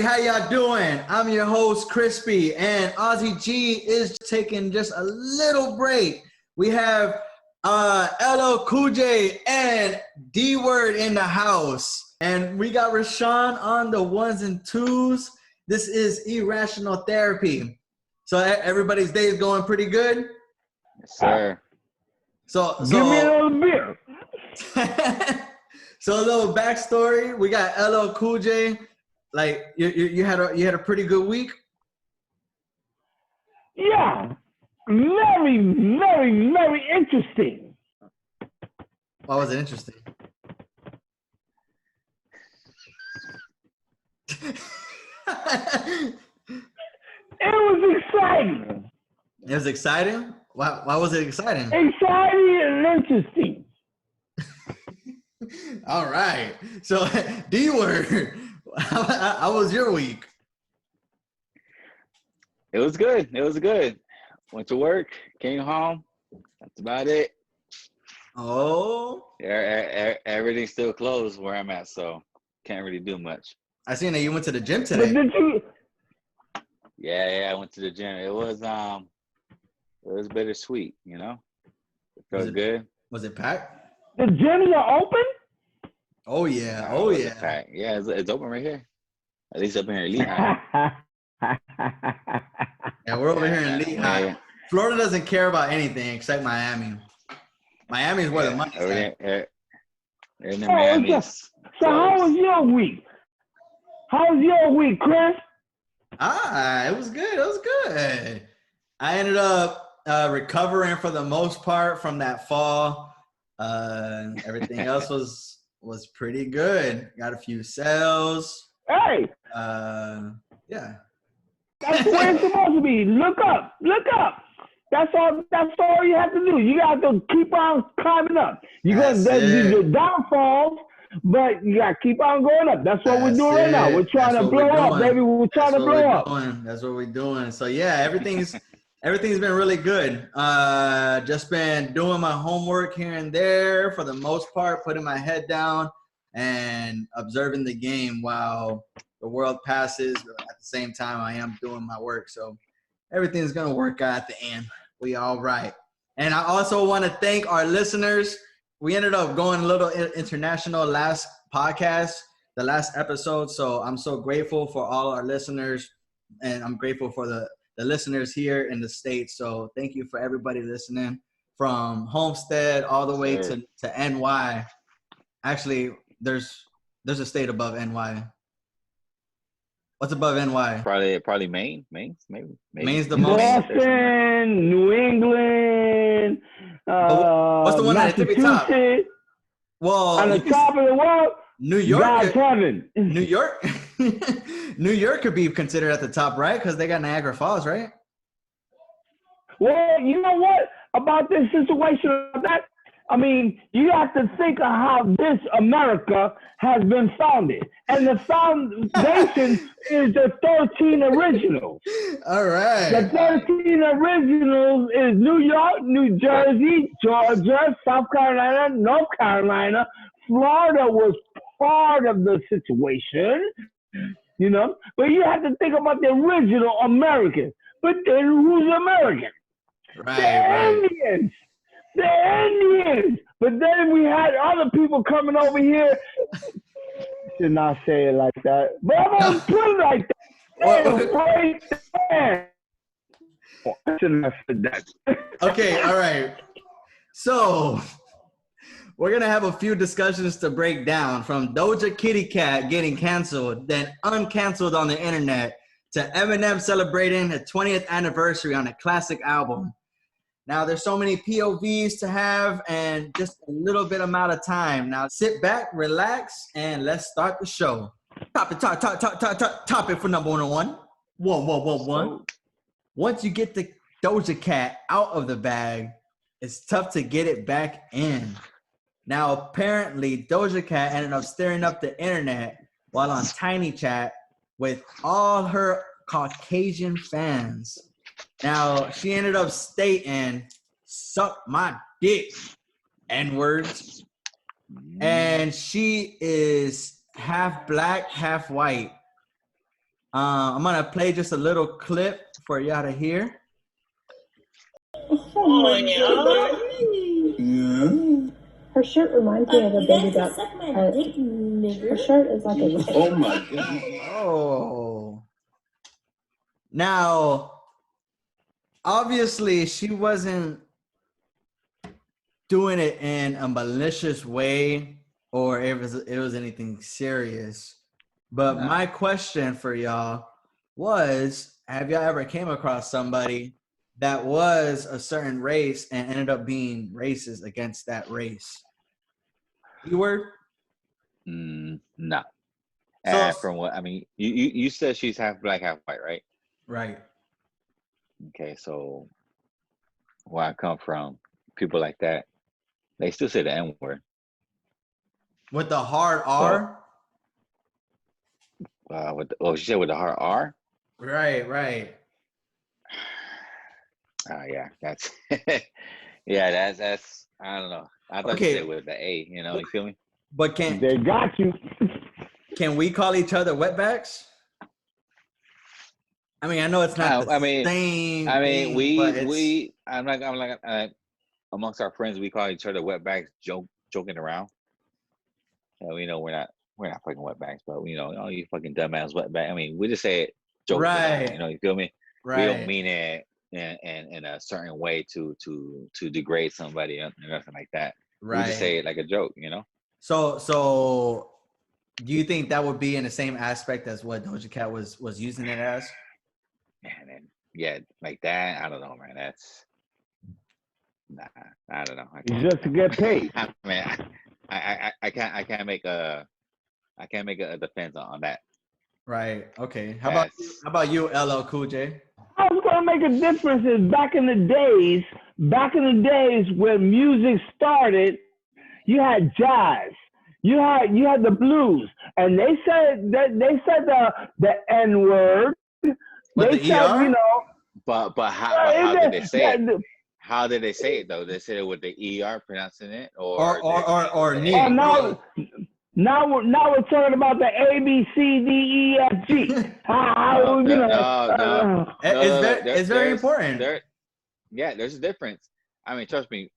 how y'all doing? I'm your host, Crispy, and Ozzy G is taking just a little break. We have LL Kool Jay and D-Word in the house. And we got Rashawn on the ones and twos. This is Irrational Therapy. So everybody's day is going pretty good? Yes, sir. So give me another beer. So a little backstory. We got LL Kool Jay. Like you had a pretty good week. Yeah, very, very, very interesting. Why was it interesting? It was exciting. It was exciting? Why was it exciting? Exciting and interesting. All right. So D-Word, how was your week? It was good. It was good. Went to work, came home. That's about it. Oh. Everything's still closed where I'm at, so can't really do much. I seen that you went to the gym today. But did you? Yeah, I went to the gym. It was bittersweet, you know. It felt good. Was it packed? The gyms are open? Oh yeah. Oh yeah. Packed. Yeah, it's open right here. At least up here in Lehigh. Yeah, we're over here in Lehigh. Yeah. Florida doesn't care about anything except Miami. Miami is where the money's at. So how was your week? How was your week, Chris? It was good. It was good. I ended up recovering for the most part from that fall. Everything else was pretty good. Got a few sales. Hey. Yeah. That's the way it's supposed to be. Look up. That's all you have to do. You got to keep on climbing up. There's the downfalls, but you got to keep on going up. That's what we're doing right now. We're trying to blow up, baby. We're trying to blow up. That's what we're doing. So yeah, everything's been really good. Just been doing my homework here and there for the most part, putting my head down and observing the game while the world passes. At the same time, I am doing my work. So everything's going to work out at the end. We all right. And I also want to thank our listeners. We ended up going a little international last podcast, the last episode. So I'm so grateful for all our listeners. And I'm grateful for the listeners here in the States. So thank you for everybody listening from Homestead all the way to NY. Actually, there's a state above NY. What's above NY? Probably Maine. Maybe. Maine's the most. Boston, New England. What's the one at the tippy top? Well, on the top of the world, New York. God's heaven. New York. New York could be considered at the top, right? Because they got Niagara Falls, right? Well, you know what about this situation? I mean, you have to think of how this America has been founded. And the foundation is the 13 originals. All right. The 13 originals is New York, New Jersey, Georgia, South Carolina, North Carolina. Florida was part of the situation, you know. But you have to think about the original Americans. But then who's American? Indians. The Indians. But then we had other people coming over here. Should not say it like that. But I'm going to put it like that. I shouldn't have said that. Okay, all right. So we're going to have a few discussions to break down, from Doja Kitty Cat getting canceled, then uncanceled on the internet, to Eminem celebrating the 20th anniversary on a classic album. Now, there's so many POVs to have and just a little bit amount of time. Now, sit back, relax, and let's start the show. Topic for number one. One. Once you get the Doja Cat out of the bag, it's tough to get it back in. Now, apparently, Doja Cat ended up stirring up the internet while on Tiny Chat with all her Caucasian fans. Now, she ended up stating, "Suck my dick," N-words. And she is half black, half white. I'm gonna play just a little clip for y'all to hear. Oh yeah. Her shirt reminds me of a baby duck. Her shirt is like a chick. Oh my god. Oh. Now, obviously, she wasn't doing it in a malicious way or it was anything serious. But my question for y'all was, have y'all ever came across somebody that was a certain race and ended up being racist against that race? Keyword? No. So, From what I mean, you said she's half black, half white, right? right. Okay, so where I come from, people like that, they still say the N word. With the hard R? She said with the hard R? Right. Yeah, that's that's I don't know. I thought you said with the A, you feel me? But They got you. can we call each other wetbacks? I mean, I know it's not the same thing, I'm like amongst our friends, we call each other wetbacks, joking around. We know we're not fucking wetbacks, but oh, you fucking dumbass wetback. I mean, we just say it joking around, you feel me? Right. We don't mean it in a certain way to degrade somebody or nothing like that. Right. We just say it like a joke, So do you think that would be in the same aspect as what Doja Cat was using it as? Man, and yeah, like that. I don't know, man. That's I don't know. Just to get paid. I mean, I can't make a defense on that. Right. Okay. How about you, LL Kool Jay? I was gonna make a difference is back in the days when music started, you had jazz, you had the blues, and they said the N word. They said, But how did they say it? How did they say it though? They said it with the ER pronouncing it, or now we're talking about the A B C D E F G. It's very important. There's a difference. I mean, trust me.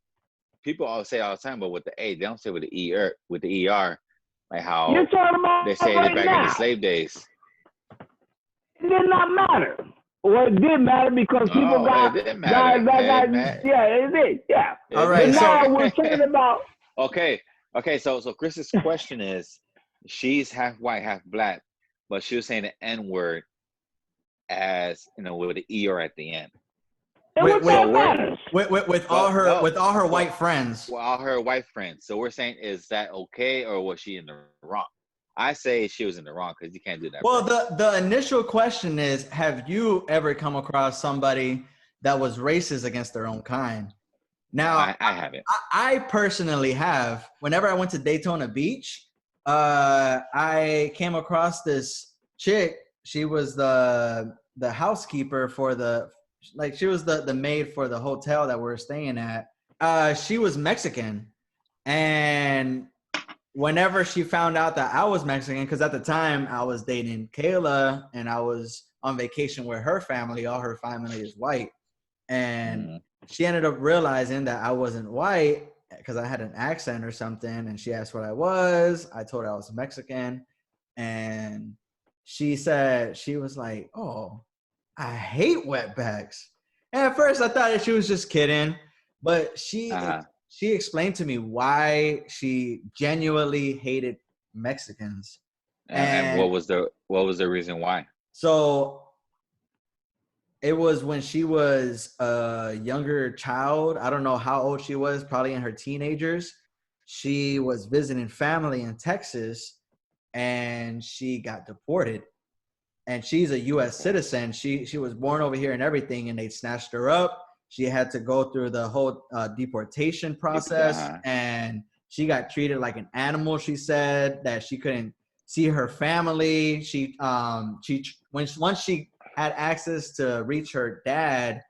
People always say all the time, but with the A, they don't say with the ER, like how you're talking about they say it back in the slave days. It did not matter. Well, it did matter because people got. It didn't matter. Yeah, it did. Yeah. All right. But now we're talking about. Okay. So Chris's question is, she's half white, half black, but she was saying the N word as with the ER at the end. With all her white friends. Well, all her white friends. So we're saying, is that okay, or was she in the wrong? I say she was in the wrong because you can't do that. Well, the initial question is, have you ever come across somebody that was racist against their own kind? Now, I haven't. I personally have. Whenever I went to Daytona Beach, I came across this chick. She was the housekeeper for she was the maid for the hotel that we were staying at. She was Mexican, and whenever she found out that I was Mexican, because at the time I was dating Kayla and I was on vacation with her family. All her family is white, and she ended up realizing that I wasn't white because I had an accent or something, and she asked what I was. I told her I was Mexican, and she said, she was like, "Oh, I hate wetbacks." And at first I thought that she was just kidding, but she explained to me why she genuinely hated Mexicans. And what was the reason why? So it was when she was a younger child. I don't know how old she was, probably in her teenagers. She was visiting family in Texas and she got deported. And she's a U.S. citizen. She was born over here and everything, and they snatched her up. She had to go through the whole deportation process, and she got treated like an animal. She said that she couldn't see her family. Once she had access to reach her dad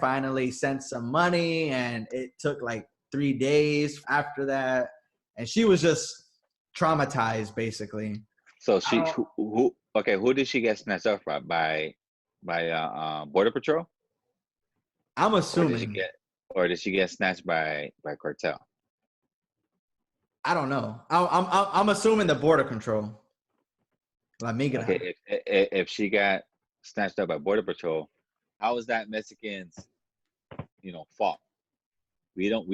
finally sent some money, and it took like 3 days after that, and she was just traumatized, basically. So Okay, who did she get snatched up from? By Border Patrol? I'm Or did she assuming. get did she get snatched by cartel? I don't know. I'm assuming the border control. La migra. Okay, if she got snatched up by Border Patrol, how is that Mexicans, fault? We don't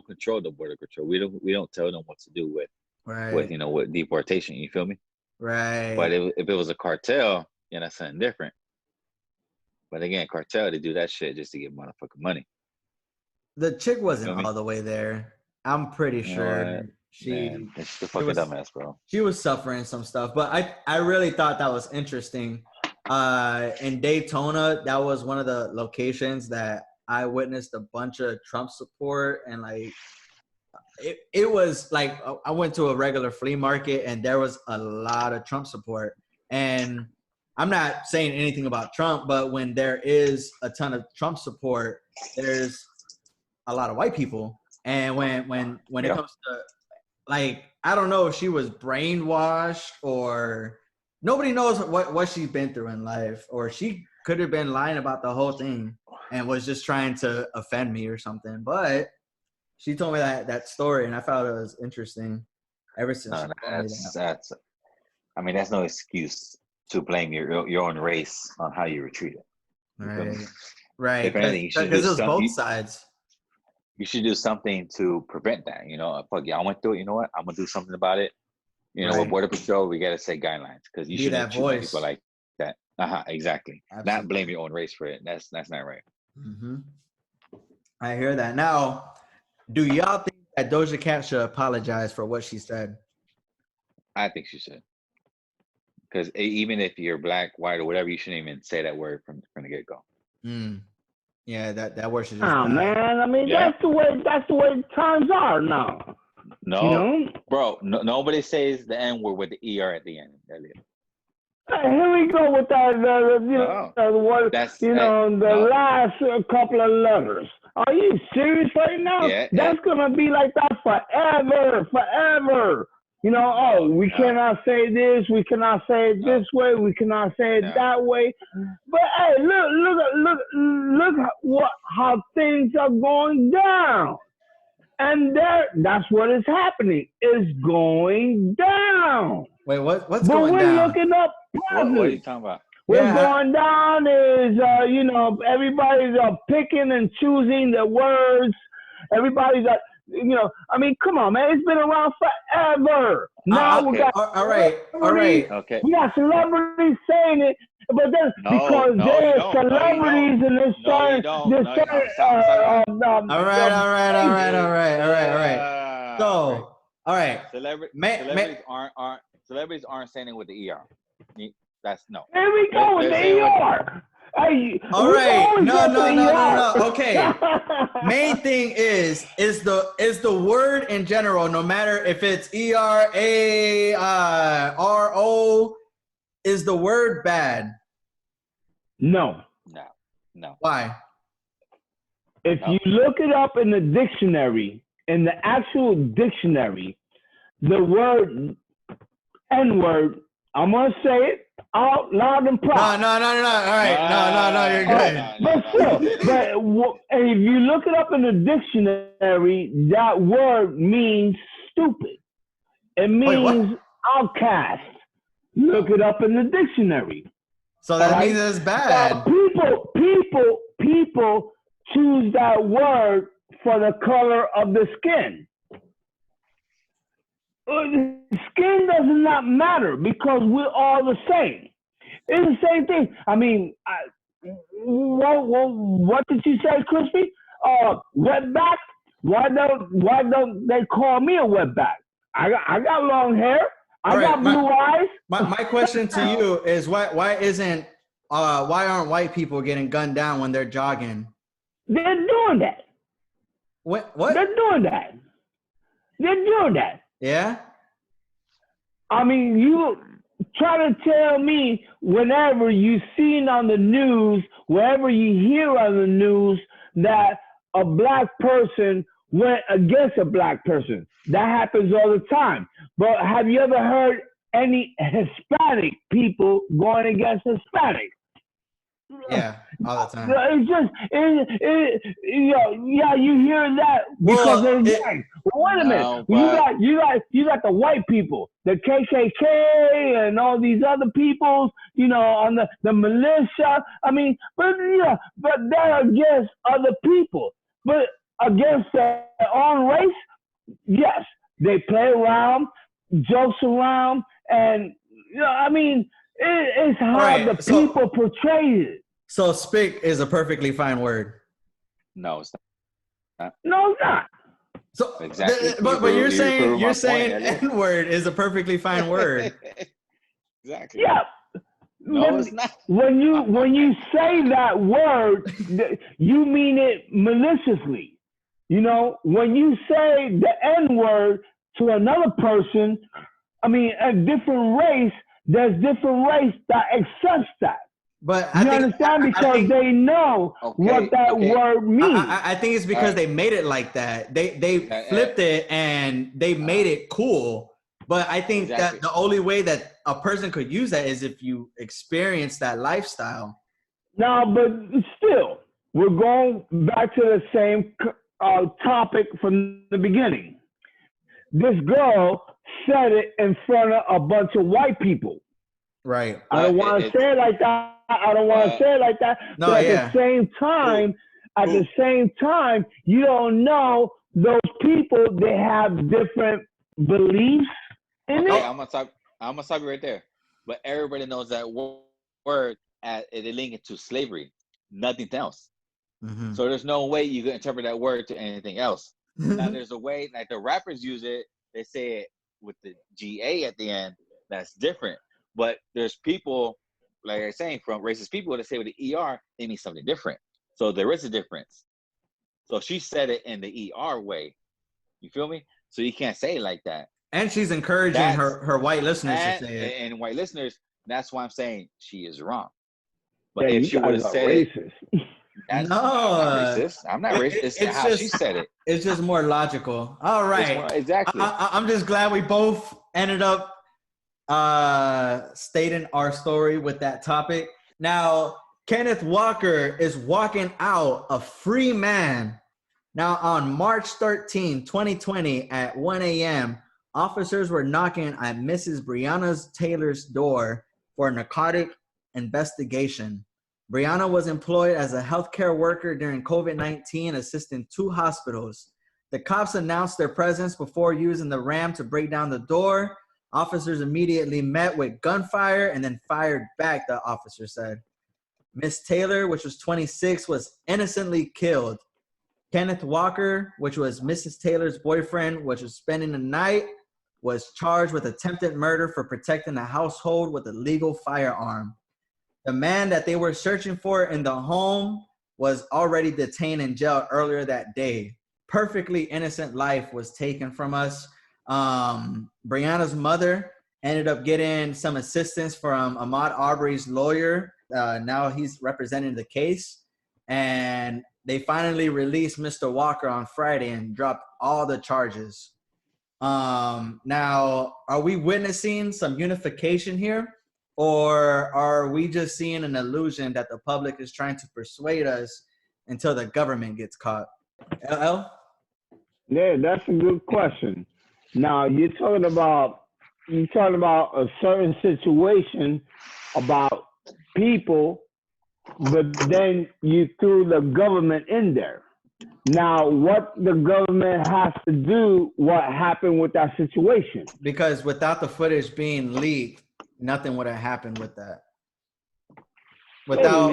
control the Border Control. We don't tell them what to do with Right. with deportation. You feel me? Right. But if it was a cartel, that's something different. But again, cartel, they do that shit just to get motherfucking money. The chick wasn't You feel me? all the way there. I'm pretty sure Man, it's the fucking dumbass, bro. She was suffering some stuff, but I really thought that was interesting. In Daytona, that was one of the locations that I witnessed a bunch of Trump support, and like it was like I went to a regular flea market and there was a lot of Trump support. And I'm not saying anything about Trump, but when there is a ton of Trump support, there's a lot of white people. And when it comes to, like, I don't know if she was brainwashed or nobody knows what she's been through in life, or she could have been lying about the whole thing and was just trying to offend me or something. But she told me that story, and I thought it was interesting. Ever since she told me that. That's no excuse to blame your own race on how you were treated. Right. If anything, because it was both sides. You should do something to prevent that. Fuck yeah, I went through it. You know what? I'm gonna do something about it. With Border Patrol, we gotta set guidelines because you shouldn't treat people like that. Exactly. Absolutely. Not blame your own race for it. That's not right. Mm-hmm. I hear that. Now, do y'all think that Doja Cat should apologize for what she said? I think she should. Because even if you're black, white, or whatever, you shouldn't even say that word from the get go. Yeah, that word should just. Oh man, I mean that's the way times are now. No, bro. No, nobody says the N word with the ER at the end. Here we go with that. The last couple of letters. Are you serious right now? Yeah, that's gonna be like that forever. We cannot say this, we cannot say it this way, we cannot say it that way. But hey, look how things are going down. And that's what is happening. It's going down. Wait, what's going down? But we're looking up positive. What are you talking about? What's going down is, everybody's picking and choosing the words. Everybody's come on, man. It's been around forever. Now we got all right. Okay. We got celebrities saying it, but then because they're celebrities and they're starting. All right. So, all right. Celebrities aren't saying it with the ER. That's no. Here we go with the ER. Hey, all right. No. Okay. Main thing is the word in general, no matter if it's ERARO, is the word bad? No. Why? If you look it up in the dictionary, in the actual dictionary, the word N-word, I'm gonna say it out loud and proud. No. All right. No. You're good. But still, if you look it up in the dictionary, that word means stupid. It means outcast. Look it up in the dictionary. So that means it's bad. People choose that word for the color of the skin. Skin does not matter because we're all the same. It's the same thing. I mean, what did you say, Crispy? Wetback? Why don't they call me a wetback? I got long hair. I got blue eyes. My question to you is why aren't white people getting gunned down when they're jogging? They're doing that. What? They're doing that. Yeah? I mean, you try to tell me whenever you seen on the news, wherever you hear on the news that a black person went against a black person. That happens all the time. But have you ever heard any Hispanic people going against Hispanic. Yeah, all the time. It's just, yeah, you hear that because Well, it's white. Wait a minute, No, but you got the white people, the KKK, and all these other peoples, on the militia. I mean, but they're against other people, but against their own race, yes, they play around, jokes around, and I mean, it's how right, the people portray it. So spick is a perfectly fine word. no, it's not. No, it's not. So Exactly. but you're saying point, N-word is a perfectly fine word. Exactly. Yeah. No, it's not. When you say that word, you mean it maliciously. When you say the N-word to another person, I mean a different race, there's different race that accepts that. But you understand? Because they know what that word means. I think it's because they made it like that. They flipped it and they made it cool. But I think that the only way that a person could use that is if you experience that lifestyle. No, but still, we're going back to the same topic from the beginning. This girl said it in front of a bunch of white people. Right. I don't want to say it like that. No, but at the same time, you don't know those people. They have different beliefs in it. I'm gonna stop you right there. But everybody knows that word it link it to slavery, nothing else. Mm-hmm. So there's no way you can interpret that word to anything else. Now there's a way, like the rappers use it. They say it with the GA at the end. That's different. But there's people, like I'm saying, from racist people that say with the ER, they mean something different. So there is a difference. So she said it in the ER way. You feel me? So you can't say it like that. And she's encouraging her white listeners to say it. And white listeners, that's why I'm saying she is wrong. But if she would have said racist. I'm not racist. I'm not racist. It's how she said it. It's just more logical. All right. Exactly. I'm just glad we both ended up stating our story with that topic. Now, Kenneth Walker is walking out a free man. Now, on March 13, 2020 at 1 a.m., officers were knocking at Mrs. Breonna Taylor's door for a narcotic investigation. Breonna was employed as a healthcare worker during COVID-19, assisting 2 hospitals. The cops announced their presence before using the ram to break down the door. Officers immediately met with gunfire and then fired back, the officer said. Miss Taylor, which was 26, was innocently killed. Kenneth Walker, which was Mrs. Taylor's boyfriend, which was spending the night, was charged with attempted murder for protecting the household with a legal firearm. The man that they were searching for in the home was already detained in jail earlier that day. Perfectly innocent life was taken from us. Breonna's mother ended up getting some assistance from Ahmaud Arbery's lawyer. Now he's representing the case. And they finally released Mr. Walker on Friday and dropped all the charges. Now, are we witnessing some unification here? Or are we just seeing an illusion that the public is trying to persuade us until the government gets caught? LL? Yeah, that's a good question. Now, you're talking about a certain situation about people, but then you threw the government in there. Now, what the government has to do, what happened with that situation? Because without the footage being leaked, nothing would have happened with that. Without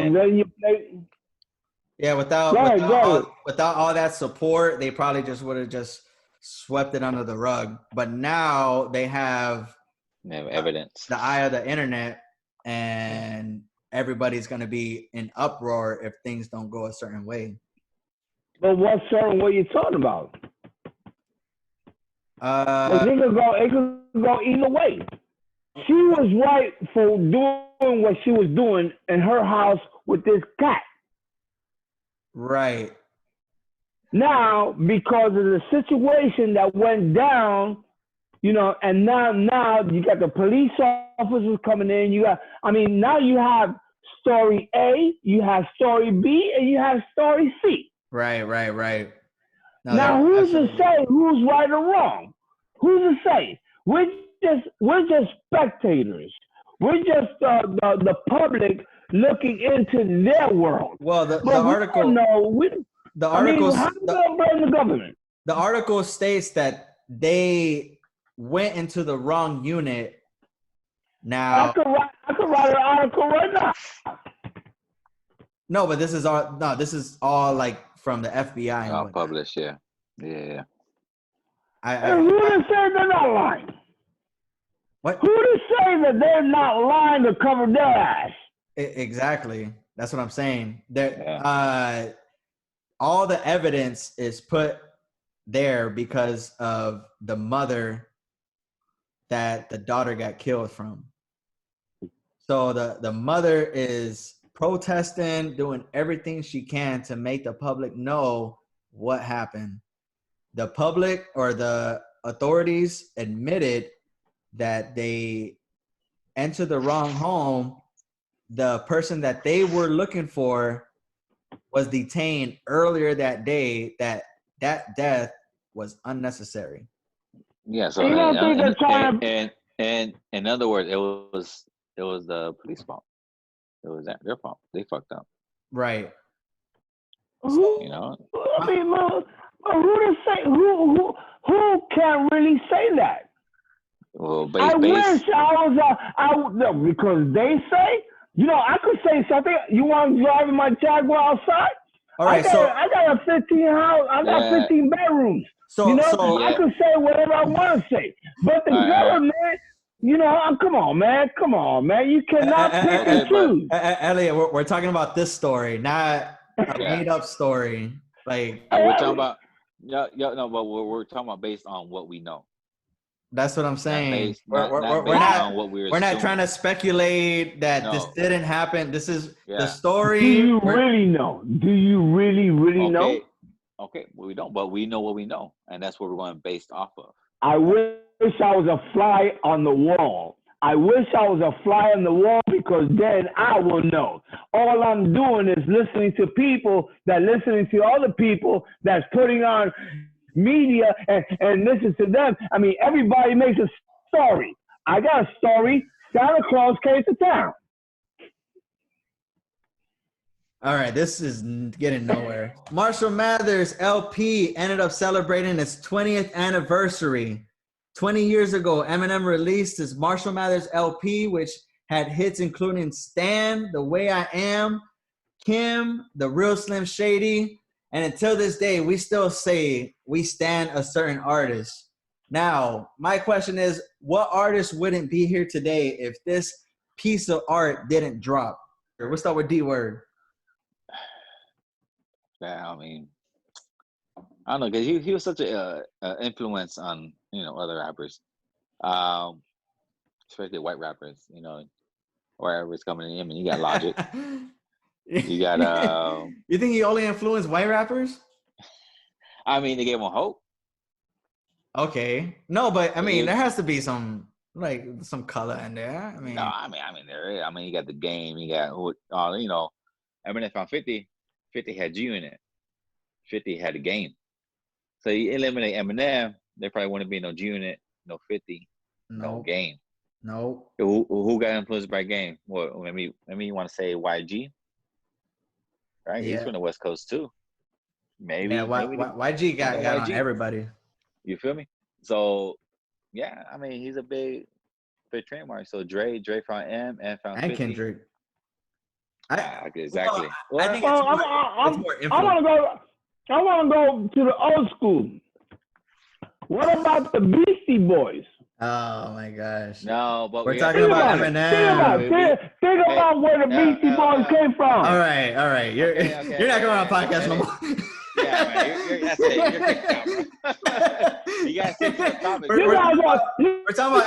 all that support, they probably just would have just swept it under the rug. But now they have evidence, the eye of the internet, and everybody's going to be in uproar if things don't go a certain way. But what certain way you talking about? It could go either way. She was right for doing what she was doing in her house with this cat. Right. Now, because of the situation that went down You know, and now you got the police officers coming in. Now you have story A, you have story B, and you have story C. Right. No, Now, who's absolutely. to say who's right or wrong? Who's to say? We're just spectators. We're just the public looking into their world. Well, the But article. the article. How do we blame the government? The article states that they went into the wrong unit. Now, I could write an article right now. No, but this is all like from the FBI. All published, yeah. And who to say they're not lying? What? Who to say that they're not lying to cover their ass? Exactly. That's what I'm saying. All the evidence is put there because of the mother that the daughter got killed from. So the mother is protesting, doing everything she can to make the public know what happened. The public or the authorities admitted that they entered the wrong home. The person that they were looking for was detained earlier that day. That death was unnecessary. Yeah. So and in other words, it was the police fault. It was their fault. They fucked up. Right. So, you know. I mean, who to say? Who can really say that? Well, I wish I was. Because they say, I could say something. You want to drive in my Jaguar outside? All right. I got a 15 house. I got 15 bedrooms. I could say whatever I want to say. But the government. Come on, man. You cannot pick and choose. Elliot, we're talking about this story, not a made-up story. Like we're talking about, but we're talking about based on what we know. That's what I'm saying. We're not trying to speculate that this didn't happen. This is the story. Do you really know? Do you really know? Okay, well, we don't, but we know what we know, and that's what we're going based off of. I wish I was a fly on the wall. I wish I was a fly on the wall because then I will know. All I'm doing is listening to people that listening to other people that's putting on media and listen to them. I mean, everybody makes a story. I got a story. Santa Claus came to town. All right, this is getting nowhere. Marshall Mathers LP ended up celebrating its 20th anniversary. 20 years ago, Eminem released his Marshall Mathers LP, which had hits including Stan, The Way I Am, Kim, The Real Slim Shady, and until this day, we still say we stand a certain artist. Now, my question is, what artist wouldn't be here today if this piece of art didn't drop? We'll start with D-Word. Yeah, I mean, I don't know, because he was such a influence on other rappers, especially white rappers. White rappers coming in. I mean, you got Logic, you got. You think he only influenced white rappers? I mean, they gave him hope. Okay, no, but I mean, there has to be some color in there. I mean, no, I mean, there is. I mean, you got The Game. You got Eminem found 50. 50 had you in it. 50 had The Game. So you eliminate Eminem, there probably wouldn't be no G Unit, no 50, no Game. No. Who got influenced by Game? Well, maybe you want to say YG, right? Yeah. He's from the West Coast too. Maybe. Yeah, YG got on everybody. You feel me? So, yeah, I mean, he's a big trademark. So Dre found M and found 50. Kendrick. Exactly. I think it's more influence. I want to go to the old school. What about the Beastie Boys? Oh my gosh! No, but we're talking about Eminem. Think about where the Beastie Boys came from. All right. You're not going on a podcast no more. Yeah, man. That's it. You're kicked out, bro. You guys stick to the topic. We're talking about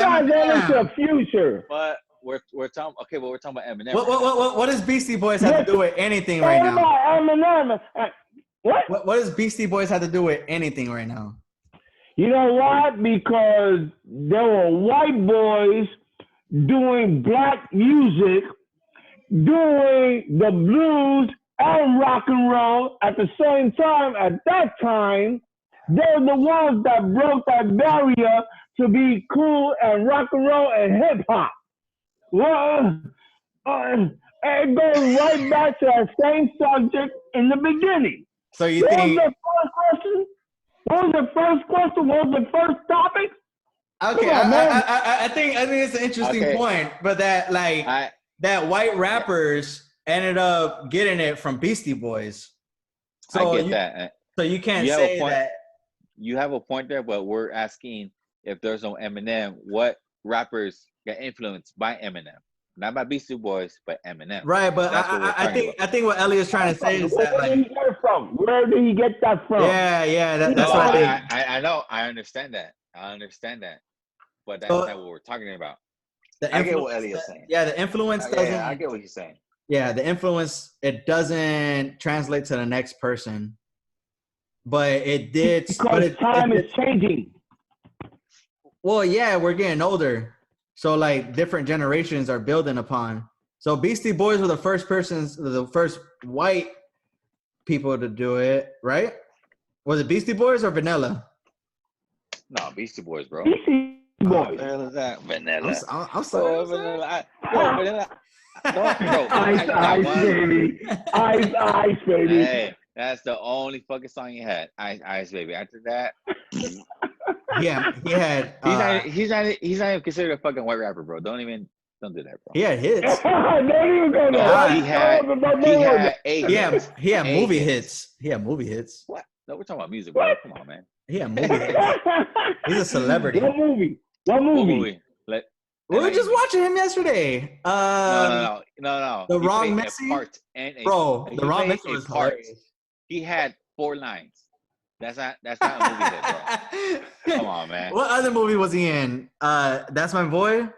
Eminem. Into the future. But we're talking. Okay, well, we're talking about Eminem. What does Beastie Boys have to do with anything right now? What about Eminem? What does Beastie Boys have to do with anything right now? You know why? Because there were white boys doing black music, doing the blues and rock and roll at the same time. At that time, they're the ones that broke that barrier to be cool and rock and roll and hip hop. Well, it goes right back to that same subject in the beginning. So you What think? was the first question? What was the first question? What was the first topic? Okay, Come on, man. I think it's an interesting point, but that that white rappers ended up getting it from Beastie Boys. So I get that. So you can't You have say a point. that. You have a point there, but we're asking if there's no Eminem, what rappers got influenced by Eminem? Not by Beastie Boys, but Eminem. Right, but I think what Elliot's trying to say is that, where did he get it from? Where did he get that from? Yeah, that's No, what I think. I know. I understand that. But that's not what we're talking about. I get what Elliot's saying. Yeah, the influence doesn't. Yeah, I get what he's saying. Yeah, the influence, it doesn't translate to the next person, but it did. Because time is changing. Well, yeah, we're getting older, so like different generations are building upon. So Beastie Boys were the first white people to do it, right? Was it Beastie Boys or Vanilla? No, Beastie Boys, bro. Beastie Boys. Vanilla. I'm sorry. Vanilla. Vanilla. Ice, baby. Ice, baby. Hey, that's the only fucking song you had. Ice, baby. After that, Yeah, he had. he's not even considered a fucking white rapper, bro. Don't do that, bro. He had hits. Don't even go there. He had He had movie hits. He had movie hits. What? No, we're talking about music, bro. Come on, man. He had movie hits. He's a celebrity. What movie? What movie? We were just watching him yesterday. No. The Wrong Messy? Bro, The Wrong Messy was hilarious. He had 4 lines. That's not a movie hit, bro. Come on, man. What other movie was he in? That's My Boy?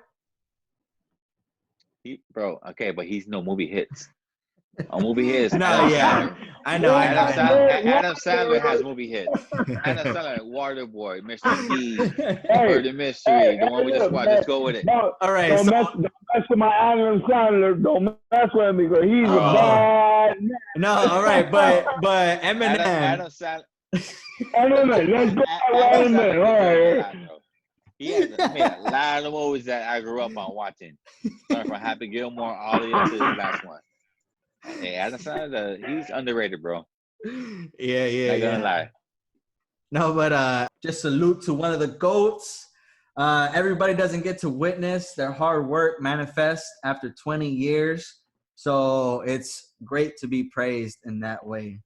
Bro, okay, but he's no movie hits. A movie hits. No, yeah. I know. Adam Sandler has movie hits. Adam Sandler, Waterboy, Mr. D, Murder Mystery, the one we just watched. Let's go with it. All right. Don't mess with my Adam Sandler. Don't mess with him because he's a bad man. No, all right, but Eminem. Adam Sandler. Let's go. Eminem. All right. He has a lot of movies that I grew up on watching. Starting from Happy Gilmore all the way up to the last one. Hey, Adam Sandler, he's underrated, bro. Yeah. Not gonna lie. No, but just salute to one of the GOATs. Everybody doesn't get to witness their hard work manifest after 20 years. So it's great to be praised in that way.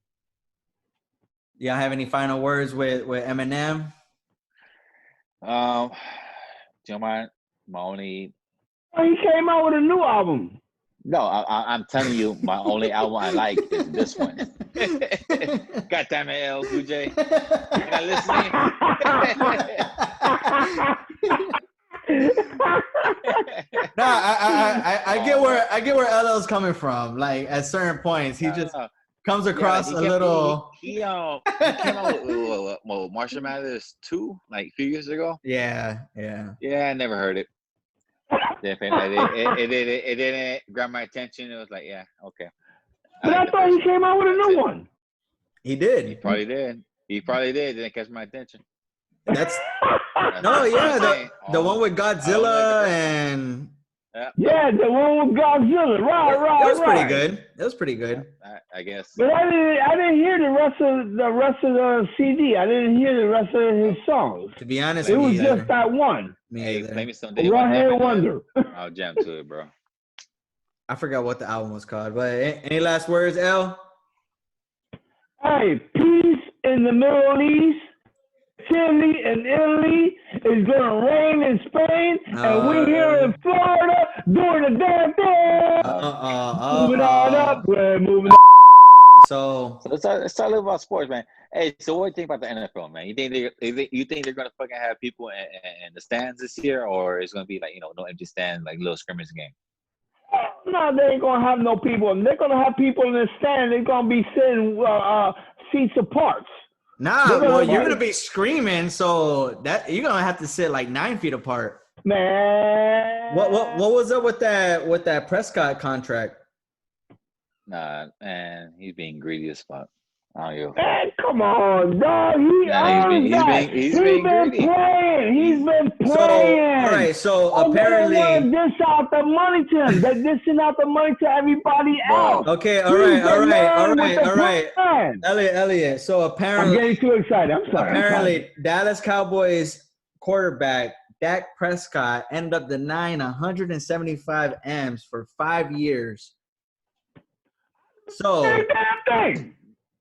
Y'all have any final words with Eminem? Do you mind? My only. He came out with a new album. No, I'm telling you, my only album I like is this one. God damn it, LL Kool Jay. You're not listening? No, I get where LL's coming from. Like at certain points, he just comes across a little. He came out with Marshall Mathers 2, like a few years ago. Yeah. Yeah, I never heard it. It didn't grab my attention. It was like, yeah, okay. But I thought he came out with a new one. He did. He probably did. Didn't catch my attention. That's the one with Godzilla and. Yeah, the one with Godzilla. Right. It was pretty good. It was pretty good. I guess. But I didn't hear the rest of the CD. I didn't hear the rest of his songs. To be honest, it was just that one. Hey, play me someday. One Hit Wonder. I'll jam to it, bro. I forgot what the album was called, but any last words, L? Hey, peace in the Middle East. Chile and Italy is gonna rain in Spain, and we're here in Florida doing the damn thing. Moving on up, we're moving. So let's talk a little about sports, man. Hey, so what do you think about the NFL, man? You think they're gonna fucking have people in the stands this year, or it's gonna be like no empty stands, like little scrimmage game? No, they ain't gonna have no people. They're gonna have people in the stand. They're gonna be sitting seats apart. Nah, well, you're gonna be screaming, so that you're gonna have to sit like 9 feet apart. Man. What was up with that Prescott contract? Nah, man, he's being greedy as fuck. I don't give a fuck. Man, come on, dog. He's been greedy. playing. He's been playing. So, all right. So apparently, they want to dish out the money to him. They're dishing out the money to everybody else. Okay, all right. Elliot. So apparently, I'm getting too excited. I'm sorry. Apparently, Dallas Cowboys quarterback Dak Prescott ended up denying 175 M's for 5 years. So,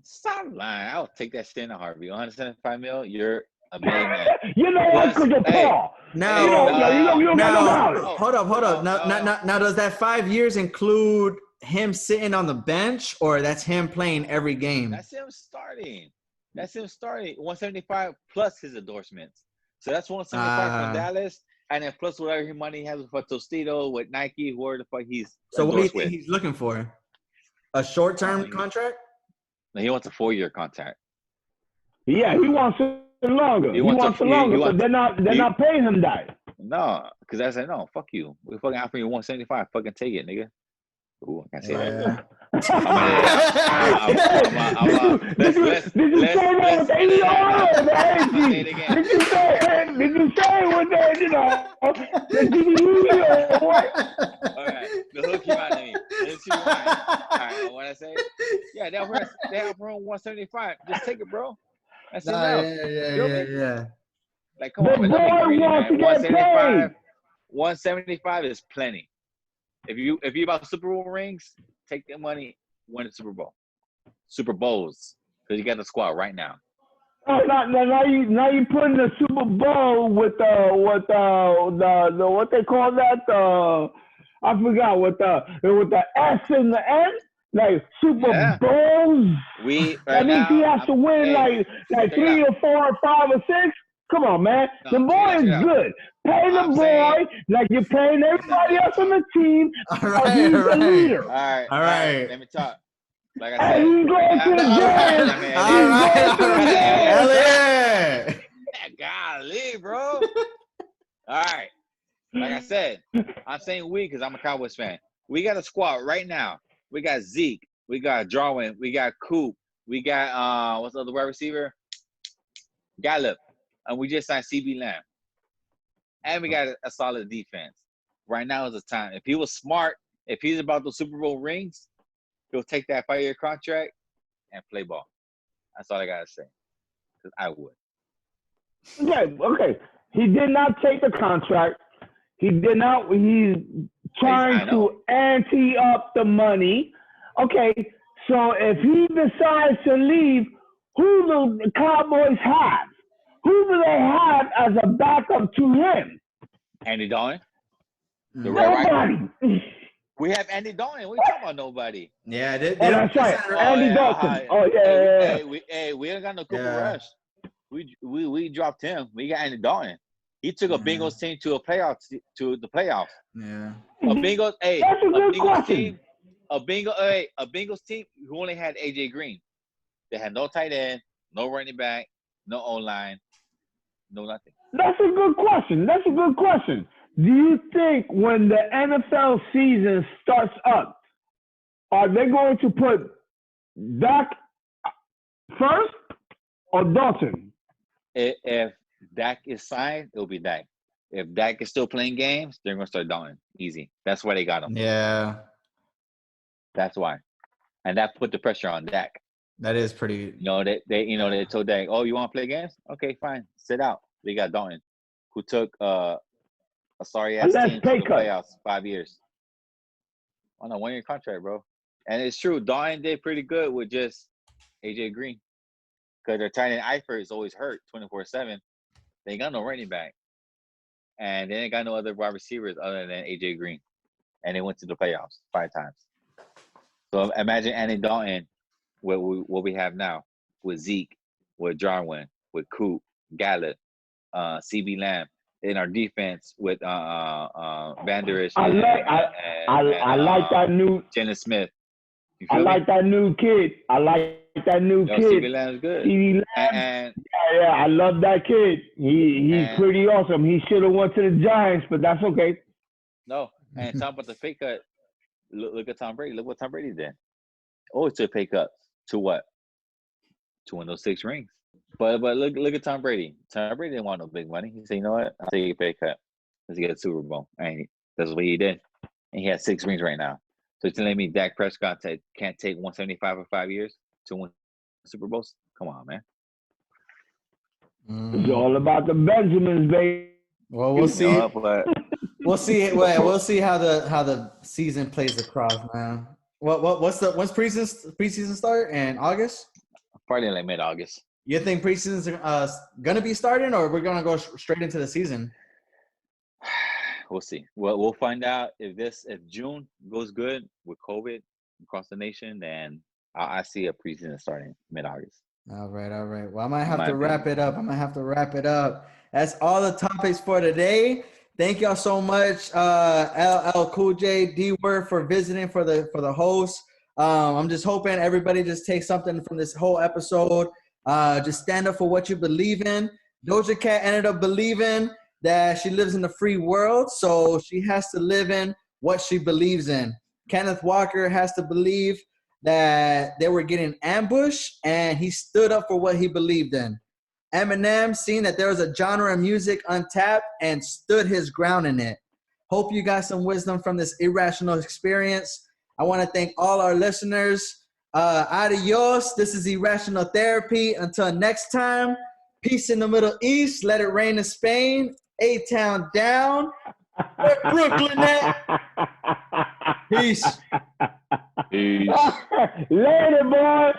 stop lying. I'll take that shit in a heartbeat. 175 mil, you're a millionaire. You know what? Because of Paul. Now, you don't hold up. Now, does that 5 years include him sitting on the bench, or that's him playing every game? That's him starting. 175 plus his endorsements. So that's 175 from Dallas, and then plus whatever money he has for Tostito, with Nike, whoever the fuck he's. So what do you think he's looking for? A short-term contract? No, he wants a 4-year contract. Yeah, he wants it longer. He wants it longer, but they're not paying him that. No, because I said no. Fuck you. We fucking offering you 175. Fucking take it, nigga. Ooh, I can't say that. Did you say that with the Did you say it with the, you know, the all right, the hook came out of me. All right, what I say? Yeah, they offer 175. Just take it, bro. That's enough. Yeah. Like, come on, man. Don't be greedy, man. 175 is plenty. If you about Super Bowl rings, take that money, win the Super Bowl. Super Bowls. Because you got the squad right now. Oh, now you putting the Super Bowl with the what they call that, I forgot with the S in the end, like Super Bowls. That means he has to win like 3 or 4 or 5 or 6. Come on, man. The boy is good. Pay the boy like you're paying everybody else on the team. All right, he's the leader. All right. Let me talk. Like I said, he's going to the game. All right. Elliot. Golly, bro. All right. Like I said, I'm saying we because I'm a Cowboys fan. We got a squad right now. We got Zeke. We got Jarwin. We got Coop. We got what's the other wide receiver? Gallup. And we just signed CB Lamb. And we got a solid defense. Right now is the time. If he was smart, if he's about the Super Bowl rings, he'll take that 5-year contract and play ball. That's all I got to say. Because I would. Okay. He did not take the contract. He's trying to ante up the money. Okay, so if he decides to leave, who do the Cowboys have? Who do they have as a backup to him? Andy Dalton. Nobody. We have Andy Dalton. We talking about nobody. Yeah, they that's right. Andy Dalton. We ain't got no Cooper Rush. We dropped him. We got Andy Dalton. He took a Bengals team to the playoffs. Yeah. A Bengals team who only had AJ Green. They had no tight end, no running back, no O-line, no nothing. That's a good question. Do you think when the NFL season starts up, are they going to put Dak first or Dalton? If Dak is signed, it'll be Dak. If Dak is still playing games, they're going to start Dalton. Easy. That's why they got him. Yeah. That's why. And that put the pressure on Dak. That is pretty. They told Dak, oh, you want to play games? Okay, fine. Sit out. They got Dalton, who took a sorry-ass team to the playoffs 5 years. On a 1-year contract, bro. And it's true. Dalton did pretty good with just AJ Green. Because their tight end Eifert is always hurt 24/7. They ain't got no running back. And they ain't got no other wide receivers other than AJ Green. And they went to the playoffs 5 times. So imagine Andy Dalton, what we have now, with Zeke, with Jarwin, with Coop, Gallup, CB Lamb, in our defense with Van Der Esch. I like that new. Jalen Smith. I like that new kid. I like that new kid. CD Lamb's good. CD Lamb. And yeah, I love that kid. He's pretty awesome. He should have went to the Giants, but that's okay. No, and talk about the pay cut. Look at Tom Brady. Look what Tom Brady did. Always took a pay cut. To what? To win those 6 rings. But look at Tom Brady. Tom Brady didn't want no big money. He said, you know what? I'll take a pay cut. Let's get a Super Bowl. And that's what he did. And he has 6 rings right now. So you're telling me Dak Prescott can't take 175 for 5 years to win Super Bowls? Come on, man. It's all about the Benjamins, baby. Well, we'll see. We'll see. We'll see how the season plays across, man. When's preseason start? In August? Probably like mid-August. You think preseason's gonna be starting, or we're gonna go straight into the season? We'll see. Well, we'll find out if June goes good with COVID across the nation, then I see a preseason starting mid-August. All right. Well, I might have to wrap it up. That's all the topics for today. Thank y'all so much, LL Kool Jay, D-Word, for visiting for the host. I'm just hoping everybody just takes something from this whole episode. Just stand up for what you believe in. Doja Cat ended up believing that she lives in a free world, so she has to live in what she believes in. Kenneth Walker has to believe that they were getting ambushed, and he stood up for what he believed in. Eminem seen that there was a genre of music untapped and stood his ground in it. Hope you got some wisdom from this irrational experience. I want to thank all our listeners. Adios. This is Irrational Therapy. Until next time, peace in the Middle East. Let it rain in Spain. A-Town down. Where Brooklyn at? Peace. Later, boy.